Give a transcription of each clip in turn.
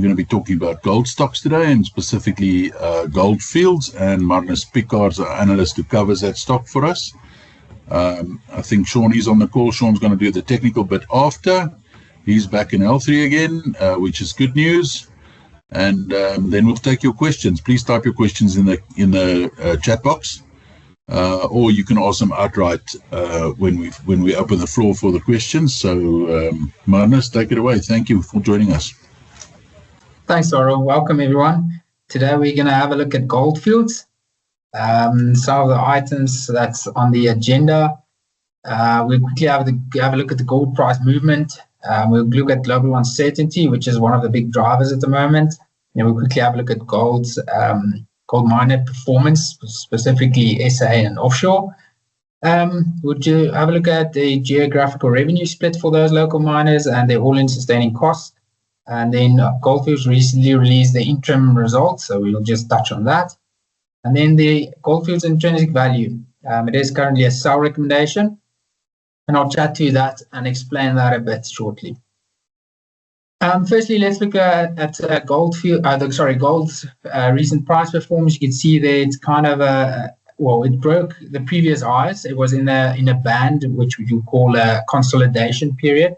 We're going to be talking about gold stocks today, and specifically Gold Fields, and Marnus Pickard's our analyst who covers that stock for us. I think Sean is on the call. Sean's going to do the technical bit after. He's back in L3 again, which is good news. And then we'll take your questions. Please type your questions in the chat box, or you can ask them outright when we open the floor for the questions. So, Marnus, take it away. Thank you for joining us. Thanks, Laurel. Welcome, everyone. Today we're going to have a look at Gold Fields. Some of the items that's on the agenda. We'll quickly have a look at the gold price movement. We'll look at global uncertainty, which is one of the big drivers at the moment. And we'll quickly have a look at gold miner performance, specifically SA and offshore. We'll have a look at the geographical revenue split for those local miners and their all-in sustaining costs. And then Gold Fields recently released the interim results, so we'll just touch on that. And then the Gold Fields intrinsic value. It is currently a sell recommendation, and I'll chat to that and explain that a bit shortly. Firstly, let's look at Gold's recent price performance. You can see there it's kind of it broke the previous highs. It was in a band which we would call a consolidation period.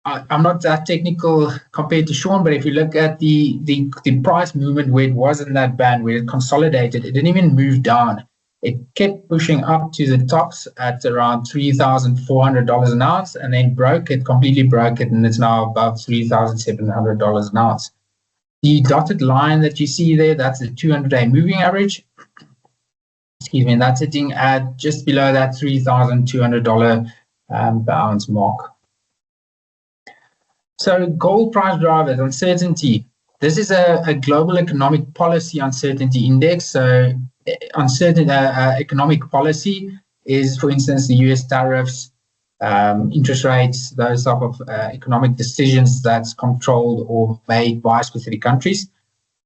I'm not that technical compared to Sean, but if you look at the price movement where it was in that band, where it consolidated, it didn't even move down. It kept pushing up to the tops at around $3,400 an ounce, and then completely broke it, and it's now above $3,700 an ounce. The dotted line that you see there, that's the 200-day moving average. Excuse me, and that's sitting at just below that $3,200 per ounce mark. So gold price drivers, uncertainty. This is a global economic policy uncertainty index. So uncertain economic policy is, for instance, the US tariffs, interest rates, those type of economic decisions that's controlled or made by specific countries.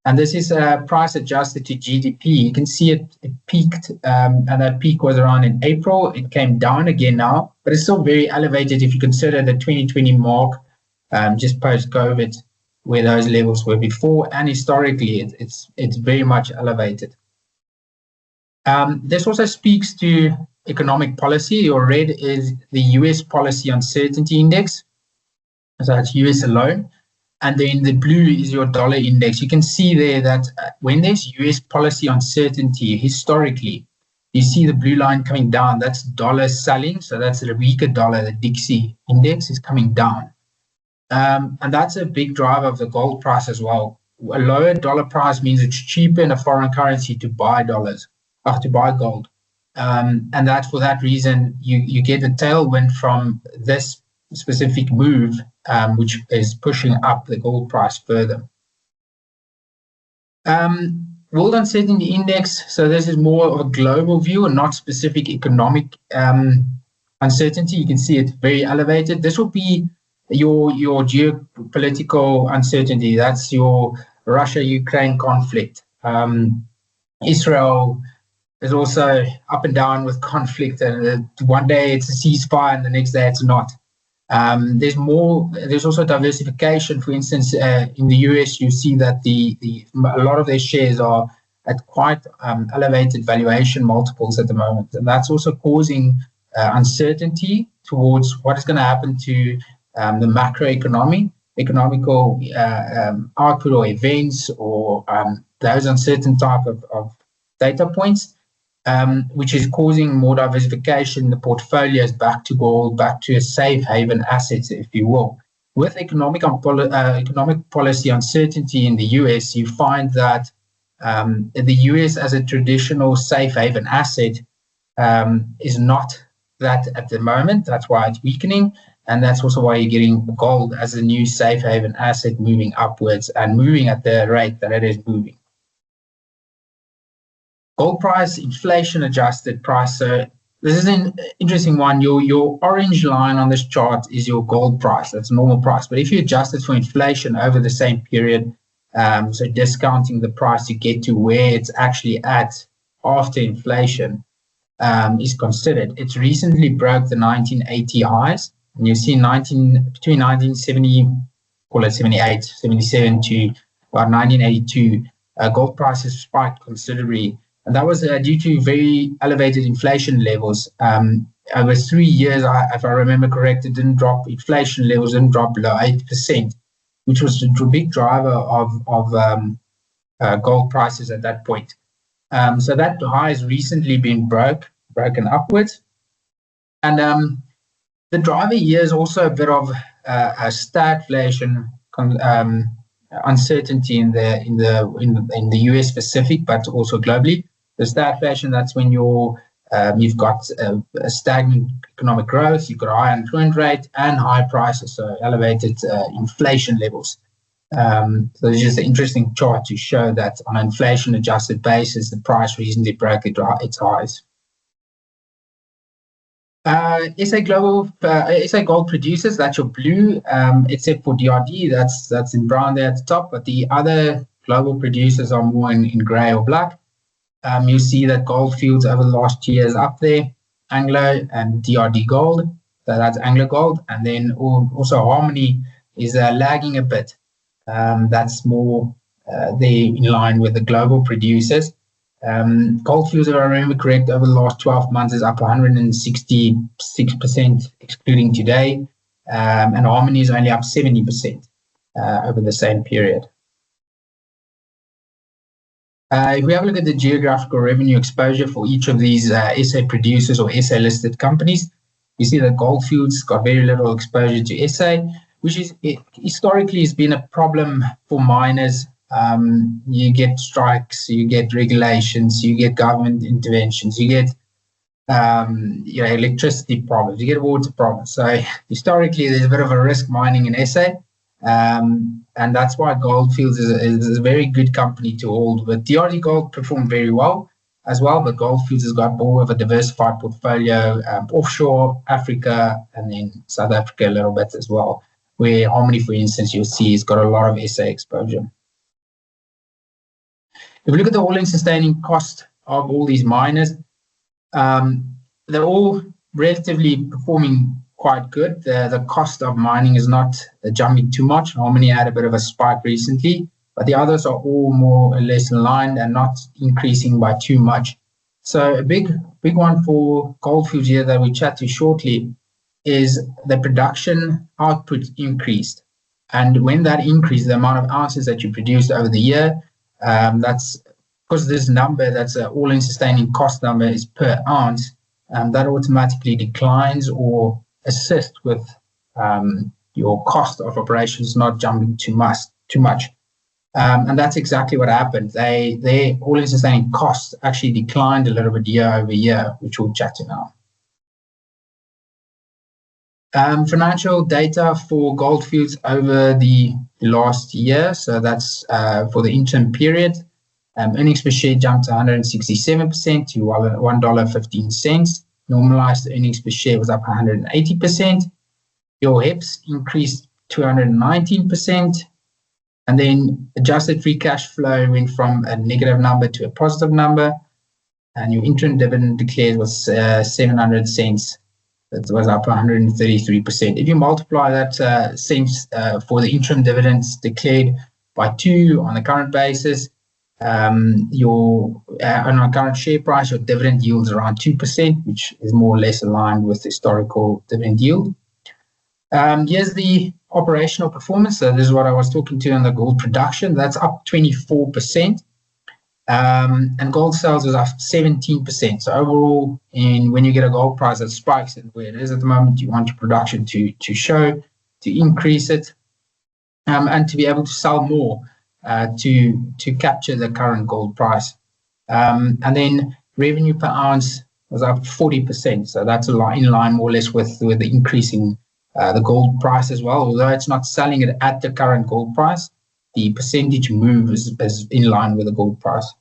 And this is price adjusted to GDP. You can see it peaked, and that peak was around in April. It came down again now, but it's still very elevated if you consider the 2020 mark, just post-COVID, where those levels were before, and historically it's very much elevated. This also speaks to economic policy. Your red is the US policy uncertainty index, so it's US alone, and then the blue is your dollar index. You can see there that when there's US policy uncertainty historically, you see the blue line coming down. That's dollar selling, so that's the weaker dollar. The Dixie index is coming down. And that's a big driver of the gold price as well. A lower dollar price means it's cheaper in a foreign currency to buy gold. And that for that reason, you get a tailwind from this specific move, which is pushing up the gold price further. World Uncertainty Index. So this is more of a global view and not specific economic uncertainty. You can see it's very elevated. This will be your geopolitical uncertainty. That's your Russia-Ukraine conflict. Israel is also up and down with conflict, and one day it's a ceasefire and the next day it's not. There's also diversification. For instance, in the US, you see that a lot of their shares are at quite elevated valuation multiples at the moment, and that's also causing uncertainty towards what is going to happen to the economical output or events, or those uncertain type of data points, which is causing more diversification in the portfolios back to gold, back to a safe haven assets, if you will. With economic policy uncertainty in the US, you find that the US as a traditional safe haven asset is not that at the moment. That's why it's weakening. And that's also why you're getting gold as a new safe haven asset moving upwards and moving at the rate that it is moving. Gold price, inflation adjusted price. So this is an interesting one. Your orange line on this chart is your gold price. That's normal price. But if you adjust it for inflation over the same period, so discounting the price to get to where it's actually at after inflation is considered. It's recently broke the 1980 highs. And you see between 1970 call it 78, 77 to about 1982, gold prices spiked considerably. And that was due to very elevated inflation levels. Over 3 years, if I remember correct, it didn't drop. Inflation levels didn't drop below 8%, which was a big driver of gold prices at that point. So that high has recently been broken upwards. And the driver here is also a bit of a stagflation uncertainty in the US specific, but also globally. The stagflation, that's when you've got a stagnant economic growth, you've got a high unemployment rate and high prices, so elevated inflation levels. So it's just an interesting chart to show that on an inflation-adjusted basis, the price recently broke its highs. SA Gold producers, that's your blue, except for DRD, that's in brown there at the top, but the other global producers are more in grey or black. You see that Gold Fields over the last year is up there, Anglo and DRD Gold, so that's Anglo Gold, and then also Harmony is lagging a bit. That's more there in line with the global producers. Gold Fields, if I remember correct, over the last 12 months is up 166%, excluding today, and Harmony is only up 70% over the same period. If we have a look at the geographical revenue exposure for each of these SA producers or SA listed companies, you see that Gold Fields got very little exposure to SA, which is historically has been a problem for miners. You get strikes, you get regulations, you get government interventions, you get electricity problems, you get water problems. So historically, there's a bit of a risk mining in SA. And that's why Gold Fields is a very good company to hold. But DRD Gold performed very well as well, but Gold Fields has got more of a diversified portfolio, offshore, Africa, and then South Africa a little bit as well, where Harmony, for instance, you'll see has got a lot of SA exposure. If we look at the all-in sustaining cost of all these miners, they're all relatively performing quite good. The cost of mining is not jumping too much. Harmony had a bit of a spike recently, but the others are all more or less in line and not increasing by too much. So a big one for Gold Fields here that we chat to shortly is the production output increased. And when that increased, the amount of ounces that you produced over the year, that's because this number, that's an all-in sustaining cost number, is per ounce, that automatically declines or assist with your cost of operations not jumping too much. And that's exactly what happened. Their all-in sustaining costs actually declined a little bit year over year, which we'll chat to now. Financial data for Gold Fields over the last year. So that's for the interim period. Earnings per share jumped 167% to $1.15. Normalized earnings per share was up 180%. Your HEPS increased 219%. And then adjusted free cash flow went from a negative number to a positive number. And your interim dividend declared was 700 cents. That was up 133%. If you multiply that cents for the interim dividends declared by 2 on the current basis, on our current share price, your dividend yield is around 2%, which is more or less aligned with historical dividend yield. Here's the operational performance. So this is what I was talking to on the gold production. That's up 24%. And gold sales was up 17%. So overall, when you get a gold price that spikes and where it is at the moment, you want your production to increase it, and to be able to sell more to capture the current gold price. And then revenue per ounce was up 40%. So that's in line more or less with the increasing the gold price as well. Although it's not selling it at the current gold price, the percentage move is in line with the gold price.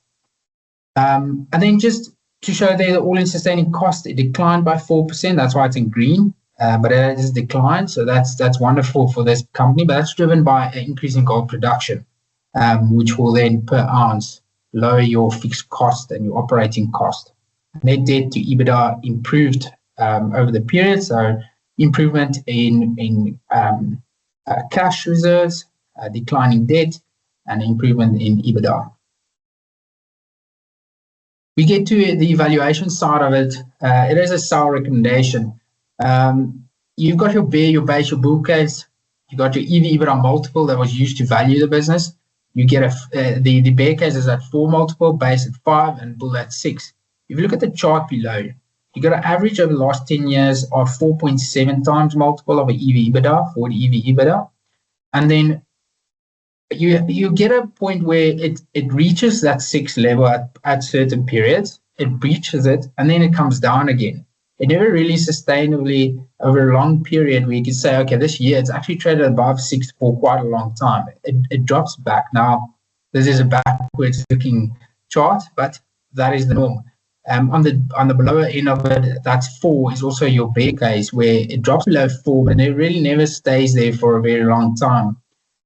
And then just to show there, the all-in sustaining cost, it declined by 4%. That's why it's in green, but it has declined. So that's wonderful for this company, but that's driven by an increase in gold production, which will then per ounce lower your fixed cost and your operating cost. Net debt to EBITDA improved over the period. So improvement in cash reserves, declining debt, and improvement in EBITDA. We get to the valuation side of it. It is a sell recommendation. You've got your bear, your base, your bull case. You've got your EV/EBITDA multiple that was used to value the business. You get the bear case is at 4 multiple, base at 5, and bull at 6. If you look at the chart below, you got an average over the last 10 years of 4.7 times multiple of an EV/EBITDA, for the EV/EBITDA. And then you get a point where it reaches that 6 level at certain periods. It breaches it, and then it comes down again. It never really sustainably over a long period where you can say, okay, this year it's actually traded above 6 for quite a long time. It drops back. Now, this is a backwards looking chart, but that is the norm. On the lower end of it, that's 4 is also your bear case, where it drops below 4, but it really never stays there for a very long time.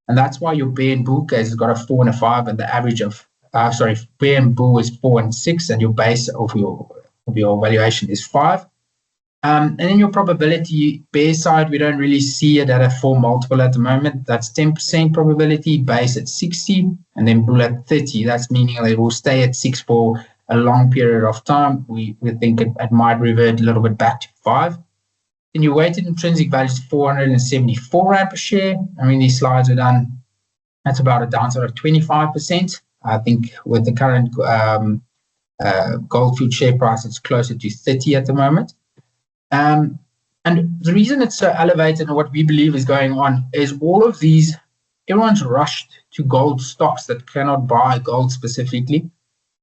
And that's why your bear and bull case has got a 4 and a 5, and the average of bear and bull is 4 and 6, and your base of your valuation is 5. And then your probability, bear side, we don't really see it at a 4 multiple at the moment. That's 10% probability, base at 60, and then bull at 30. That's meaning it will stay at 6 for a long period of time. We think it might revert a little bit back to 5. Then your weighted intrinsic value is 474 Rand per share. I mean, these slides are done. That's about a downside of 25%. I think with the current Gold Field share price, it's closer to 30 at the moment. And the reason it's so elevated and what we believe is going on is all of these, everyone's rushed to gold stocks that cannot buy gold specifically,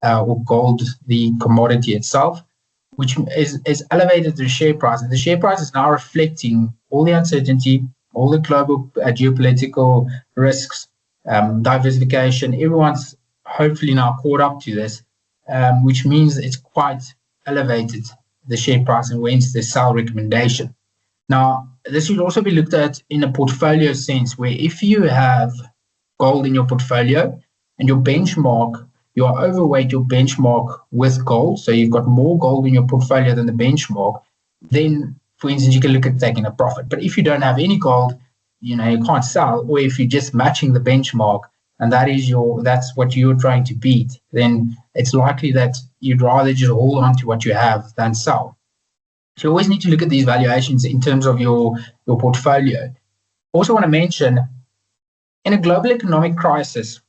or gold, the commodity itself, which is elevated the share price. And the share price is now reflecting all the uncertainty, all the global geopolitical risks, diversification. Everyone's hopefully now caught up to this, which means it's quite elevated, the share price, and went to the sell recommendation. Now, this should also be looked at in a portfolio sense, where if you have gold in your portfolio and your benchmark, you are overweight your benchmark with gold, so you've got more gold in your portfolio than the benchmark, then, for instance, you can look at taking a profit. But if you don't have any gold, you can't sell. Or if you're just matching the benchmark, and that's what you're trying to beat, then it's likely that you'd rather just hold on to what you have than sell. So you always need to look at these valuations in terms of your portfolio. Also want to mention, in a global economic crisis,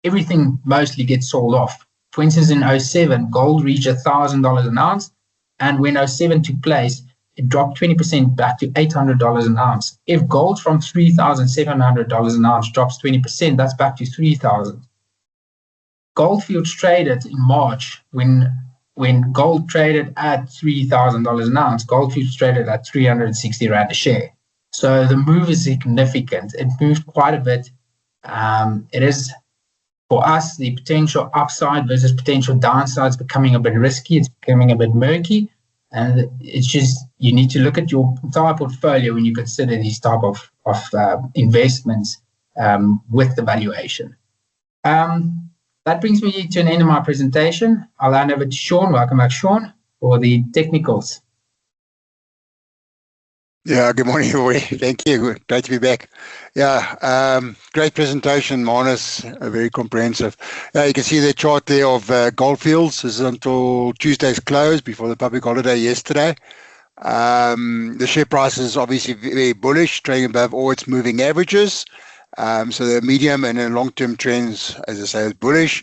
everything mostly gets sold off. For instance, in 2007, gold reached $1,000 an ounce, and when 2007 took place, it dropped 20% back to $800 an ounce. If gold from $3,700 an ounce drops 20%, that's back to $3,000. Gold Fields traded in March when gold traded at $3,000 an ounce. Gold Fields traded at 360 Rand a share. So the move is significant. It moved quite a bit. It is, for us, the potential upside versus potential downside is becoming a bit risky. It's becoming a bit murky. And it's just, you need to look at your entire portfolio when you consider these type of investments with the valuation. That brings me to an end of my presentation. I'll hand over to Sean. Welcome back, Sean, for the technicals. Yeah, good morning, everybody. Thank you. Great to be back. Yeah, great presentation, Marnus. Very comprehensive. You can see the chart there of Gold Fields. This is until Tuesday's close before the public holiday yesterday. The share price is obviously very bullish, trading above all its moving averages. So the medium and the long-term trends, as I say, is bullish.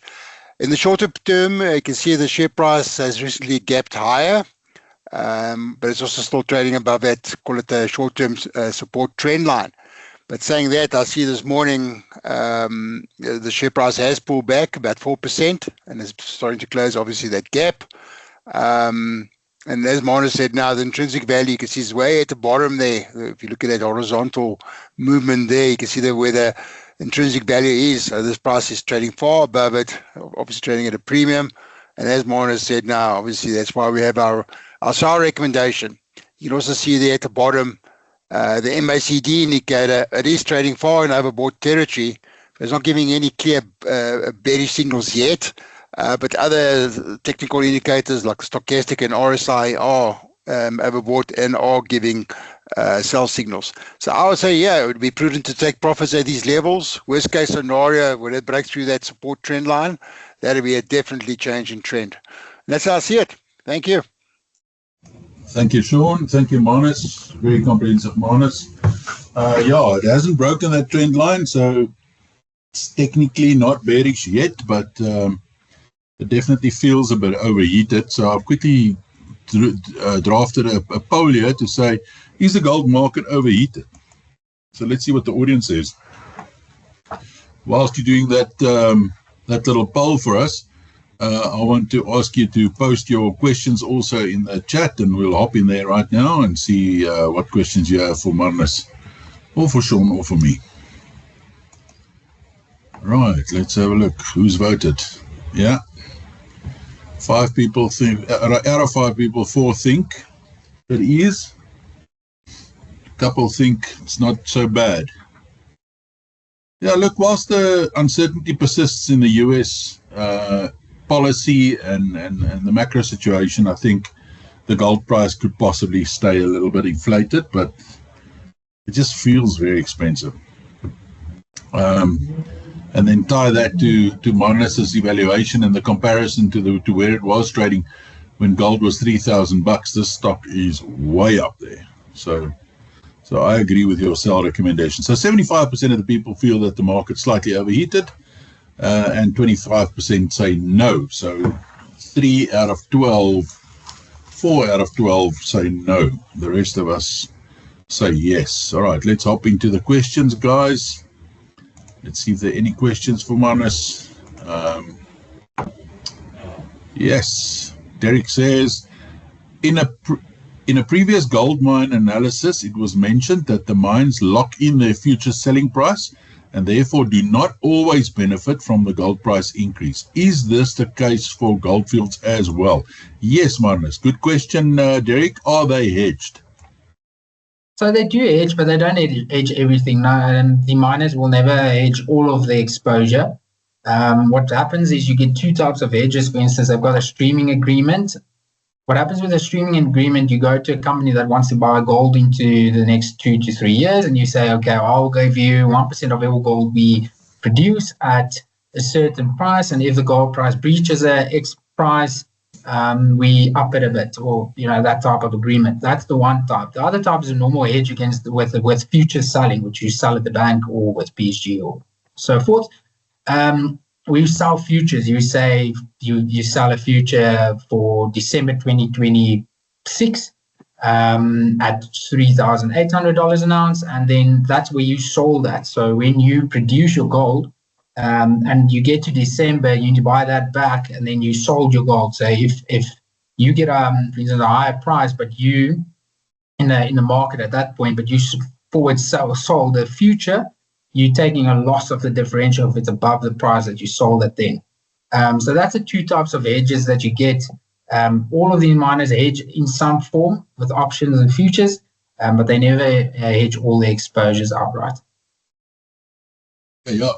In the shorter term, you can see the share price has recently gapped higher. But it's also still trading above that, call it the short-term support trend line. But saying that, I see this morning the share price has pulled back about 4% and is starting to close, obviously, that gap. And as Marnus said, now the intrinsic value, you can see is way at the bottom there. If you look at that horizontal movement there, you can see where the intrinsic value is. So this price is trading far above it, obviously trading at a premium. And as Marnus said now, obviously, that's why we have our sell recommendation. You can also see there at the bottom, the MACD indicator. It is trading far in overbought territory. It's not giving any clear bearish signals yet. But other technical indicators like stochastic and RSI are overbought and are giving sell signals. So I would say, yeah, it would be prudent to take profits at these levels. Worst case scenario, when it breaks through that support trend line, that'll be a definitely change in trend. And that's how I see it. Thank you. Thank you, Sean. Thank you, Manus. Very comprehensive, Manus. Yeah, it hasn't broken that trend line, so it's technically not bearish yet, but it definitely feels a bit overheated. So I've quickly drafted a poll here to say, is the gold market overheated? So let's see what the audience says. Whilst you're doing that that little poll for us, I want to ask you to post your questions also in the chat, and we'll hop in there right now and see what questions you have for Marnus, or for Sean, or for me. Right, let's have a look. Who's voted? Yeah. 5 people think, out of 5 people, 4 think it is. A couple think it's not so bad. Yeah, look, whilst the uncertainty persists in the US policy and the macro situation, I think the gold price could possibly stay a little bit inflated, but it just feels very expensive. And then tie that to Marnus's evaluation and the comparison to where it was trading when gold was $3,000. This stock is way up there. So I agree with your sell recommendation. So 75% of the people feel that the market's slightly overheated, and 25% say no. So 4 out of 12 say no. The rest of us say yes. All right, let's hop into the questions, guys. Let's see if there are any questions for Manus. Yes, Derek says, in a previous gold mine analysis, it was mentioned that the mines lock in their future selling price and therefore do not always benefit from the gold price increase. Is this the case for Goldfields as well? Yes, Manus. Good question, Derek. Are they hedged? So they do hedge, but they don't hedge everything. No, and the miners will never hedge all of the exposure. What happens is you get 2 types of hedges. For instance, they've got a streaming agreement. What happens with a streaming agreement, you go to a company that wants to buy gold into the next 2 to 3 years, and you say, okay, I'll give you 1% of every gold we produce at a certain price, and if the gold price breaches a X price, we up it a bit, or that type of agreement. That's the one type. The other type is a normal hedge against with future selling, which you sell at the bank or with PSG or so forth. We sell futures. You say you sell a future for December 2026 at $3,800 an ounce, and then that's where you sold that. So when you produce your gold, and you get to December, you need to buy that back, and then you sold your gold. So if you get for instance, a higher price, but you in the market at that point, but you forward sold the future, you're taking a loss of the differential if it's above the price that you sold it then. So that's the 2 types of hedges that you get. All of the miners hedge in some form with options and futures, but they never hedge all the exposures outright. Yeah.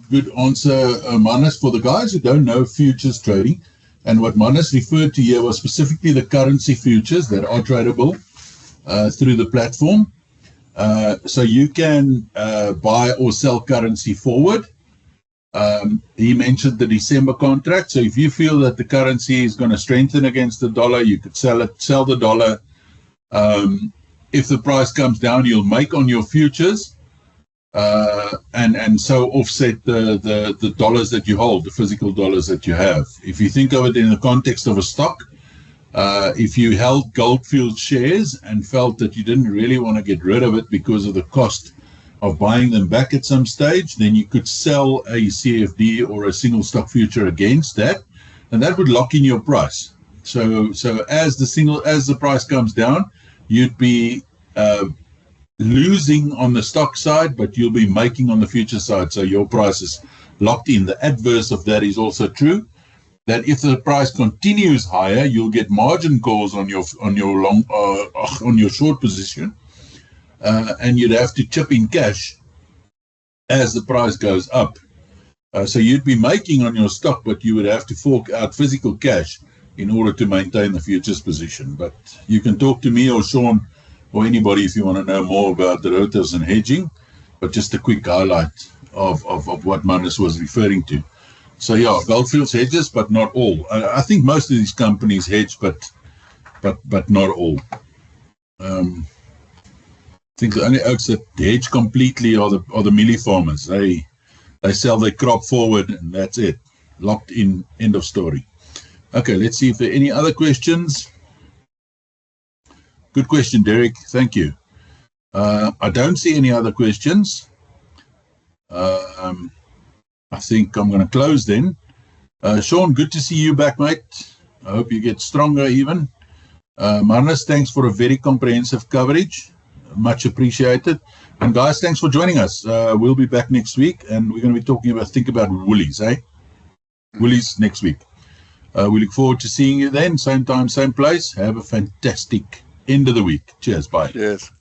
Good answer, Manus. For the guys who don't know futures trading, and what Manus referred to here was specifically the currency futures that are tradable through the platform. So you can buy or sell currency forward. He mentioned the December contract. So if you feel that the currency is going to strengthen against the dollar, you could sell the dollar. If the price comes down, you'll make on your futures. And so offset the dollars that you hold, the physical dollars that you have. If you think of it in the context of a stock, if you held Goldfields shares and felt that you didn't really want to get rid of it because of the cost of buying them back at some stage, then you could sell a CFD or a single stock future against that, and that would lock in your price. So as the price comes down, you'd be losing on the stock side, but you'll be making on the future side. So your price is locked in. The adverse of that is also true, that if the price continues higher, you'll get margin calls on your short position, and you'd have to chip in cash as the price goes up. So you'd be making on your stock, but you would have to fork out physical cash in order to maintain the futures position. But you can talk to me or Sean or anybody if you want to know more about derivatives and hedging, but just a quick highlight of what Manus was referring to. So yeah, Gold Fields hedges, but not all. I think most of these companies hedge, but not all. I think the only oaks that hedge completely are the mealie farmers. They sell their crop forward, and that's it. Locked in, end of story. Okay, let's see if there are any other questions. Good question, Derek. Thank you. I don't see any other questions. I think I'm going to close then. Sean, good to see you back, mate. I hope you get stronger even. Marnus, thanks for a very comprehensive coverage. Much appreciated. And guys, thanks for joining us. We'll be back next week, and we're going to be talking about Woolies, eh? Woolies next week. We look forward to seeing you then. Same time, same place. Have a fantastic end of the week. Cheers. Bye. Cheers.